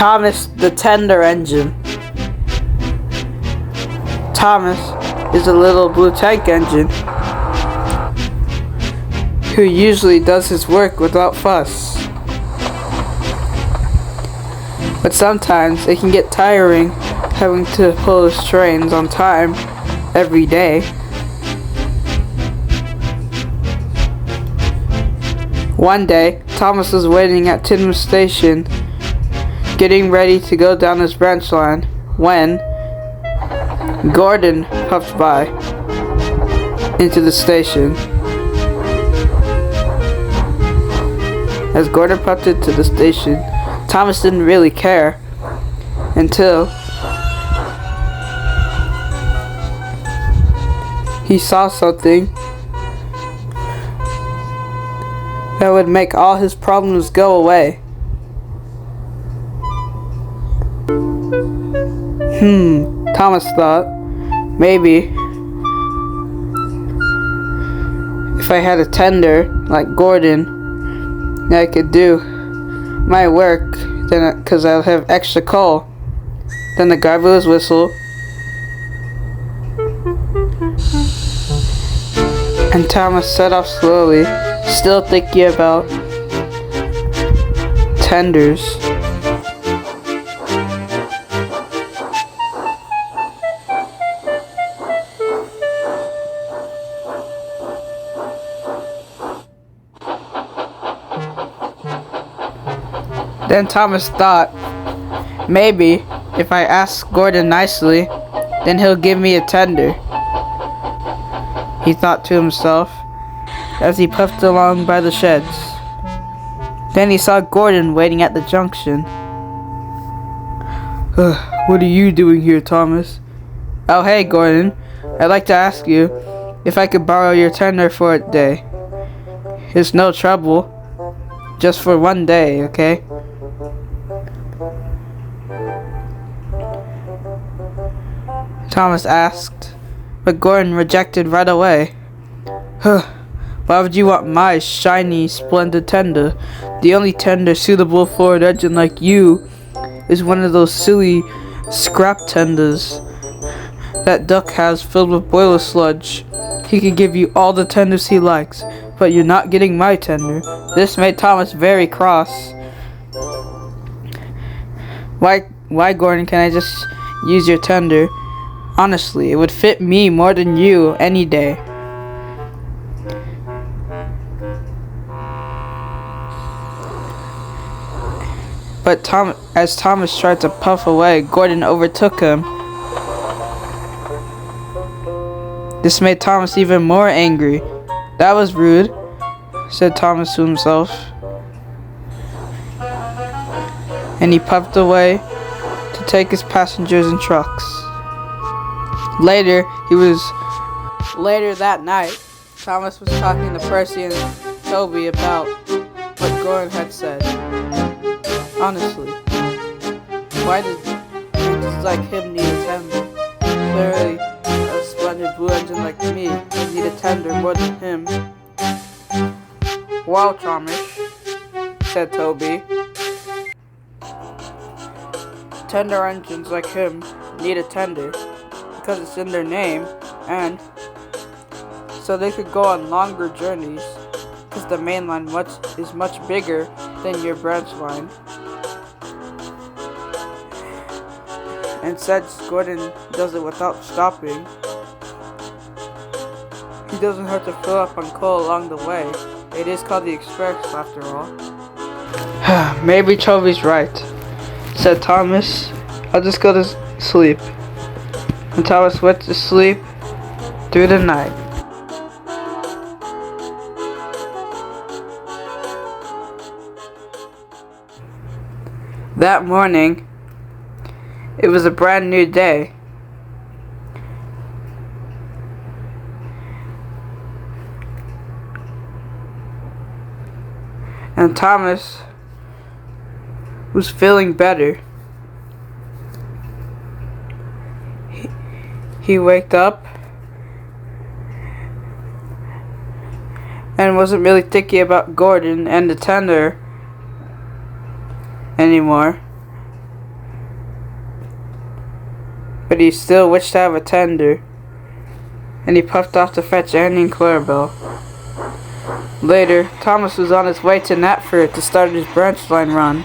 Thomas the Tender Engine. Thomas is a little blue tank engine who usually does his work without fuss. But sometimes it can get tiring having to pull his trains on time every day. One day, Thomas was waiting at Tidmouth Station, getting ready to go down his branch line, when Gordon puffed by into the station. As Gordon puffed into the station, Thomas didn't really care until he saw something that would make all his problems go away. Thomas thought, maybe if I had a tender like Gordon, I could do my work, then because I'll have extra coal. Then the guy blew his whistle, and Thomas set off slowly, still thinking about tenders. Then Thomas thought, maybe if I ask Gordon nicely, then he'll give me a tender. He thought to himself as he puffed along by the sheds. Then he saw Gordon waiting at the junction. What are you doing here, Thomas? Oh, hey, Gordon. I'd like to ask you if I could borrow your tender for a day. It's no trouble. Just for one day, okay? Thomas asked, but Gordon rejected right away. Why would you want my shiny, splendid tender? The only tender suitable for an engine like you is one of those silly scrap tenders that Duck has filled with boiler sludge. He can give you all the tenders he likes, but you're not getting my tender. This made Thomas very cross. Why, Gordon, can I just use your tender? Honestly, it would fit me more than you any day. But as Thomas tried to puff away, Gordon overtook him. This made Thomas even more angry. That was rude, said Thomas to himself. And he puffed away to take his passengers and trucks. Later that night, Thomas was talking to Percy and Toby about what Gordon had said. Honestly, why does engines like him need a tender? Clearly, a splendid blue engine like me would need a tender more than him. Well, Thomas, said Toby, tender engines like him need a tender because it's in their name, and so they could go on longer journeys because the main line is much bigger than your branch line. And since Gordon does it without stopping, he doesn't have to fill up on coal along the way. It is called the Express after all. Maybe Toby's right, said Thomas. I'll just go to sleep. And Thomas went to sleep through the night. That morning, it was a brand new day. And Thomas was feeling better. He waked up and wasn't really thinking about Gordon and the tender anymore. but he still wished to have a tender, and he puffed off to fetch Annie and Clarabelle. Later, Thomas was on his way to Knapford to start his branch line run.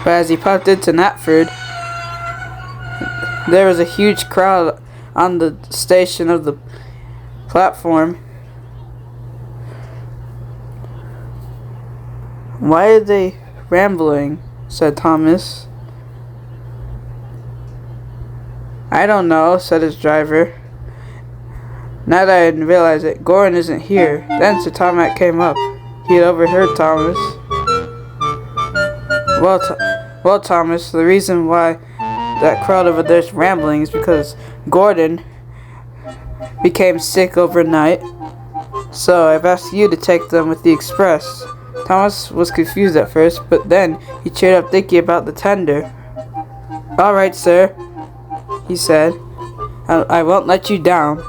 But as he puffed into Knapford, there was a huge crowd on the station of the platform. "Why are they rambling?" said Thomas. "I don't know," said his driver. Now that I had realized it, Gordon isn't here. Then Sir Tomac came up. He had overheard Thomas. Well, Thomas, the reason why that crowd over there's rambling is because Gordon became sick overnight. So I've asked you to take them with the express." Thomas was confused at first, but then he cheered up thinking about the tender. "All right, sir," he said. I won't let you down."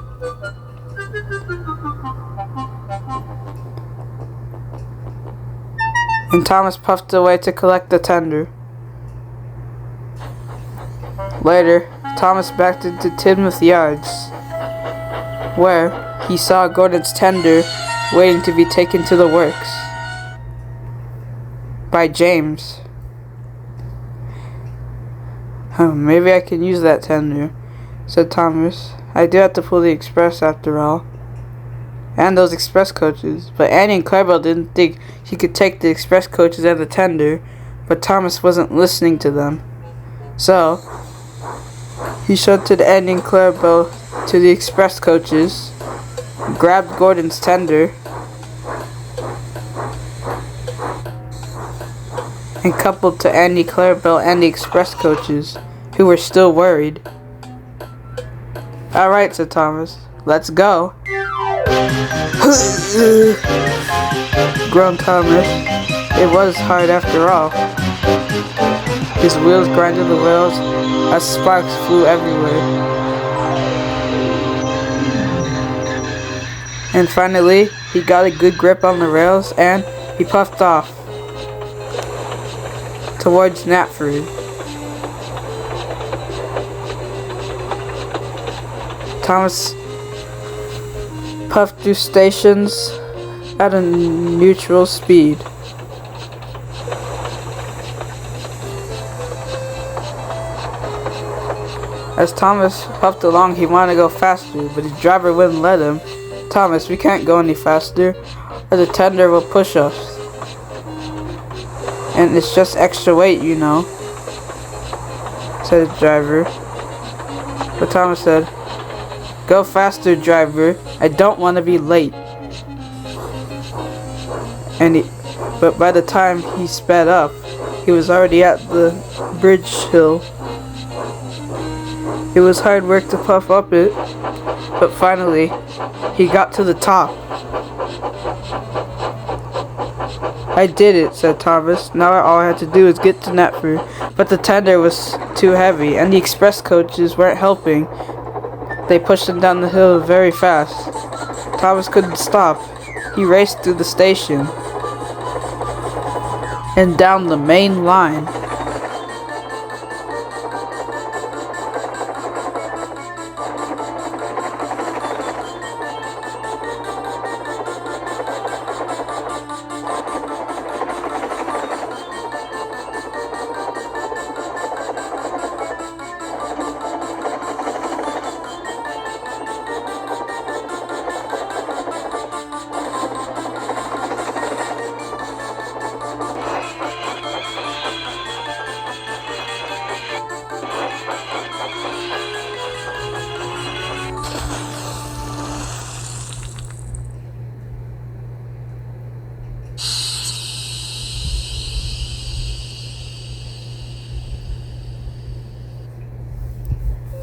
And Thomas puffed away to collect the tender. Later, Thomas backed into Tidmouth Yards, where he saw Gordon's tender waiting to be taken to the works by James. Maybe I can use that tender," said Thomas. "I do have to pull the express after all. And those express coaches." But Annie and Clarabelle didn't think he could take the express coaches and the tender, but Thomas wasn't listening to them. So he shunted Annie and Clarabelle to the express coaches, grabbed Gordon's tender, and coupled to Annie, Clarabelle, and the express coaches, who were still worried. "All right," said Thomas. "Let's go." Groaned Thomas. It was hard after all. His wheels grinded the rails as sparks flew everywhere. And finally, he got a good grip on the rails and he puffed off towards Knapford. Thomas puffed through stations at a neutral speed. As Thomas puffed along, he wanted to go faster, but his driver wouldn't let him. "Thomas, we can't go any faster, or the tender will push us. And it's just extra weight, you know," said the driver. But Thomas said, "Go faster, driver. I don't want to be late." But by the time he sped up, he was already at the bridge hill. It was hard work to puff up it, but finally, he got to the top. "I did it," said Thomas. "Now all I had to do was get to Knapford." But the tender was too heavy, and the express coaches weren't helping. They pushed him down the hill very fast. Thomas couldn't stop. He raced through the station and down the main line.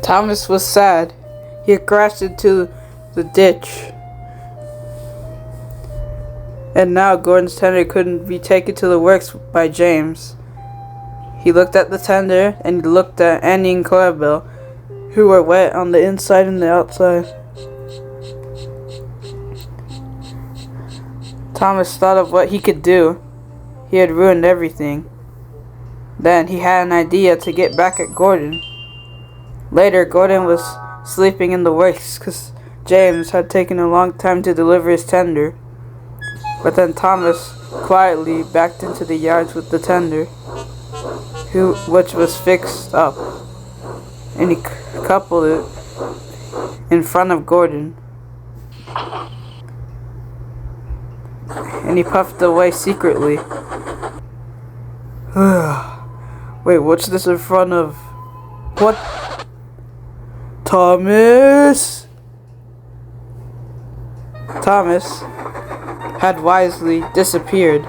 Thomas was sad. He had crashed into the ditch. And now Gordon's tender couldn't be taken to the works by James. He looked at the tender and he looked at Annie and Clarabelle, who were wet on the inside and the outside. Thomas thought of what he could do. He had ruined everything. Then he had an idea to get back at Gordon. Later, Gordon was sleeping in the works because James had taken a long time to deliver his tender. But then Thomas quietly backed into the yards with the tender, which was fixed up, and he coupled it in front of Gordon. And he puffed away secretly. Wait, what's this in front of? What? Thomas had wisely disappeared.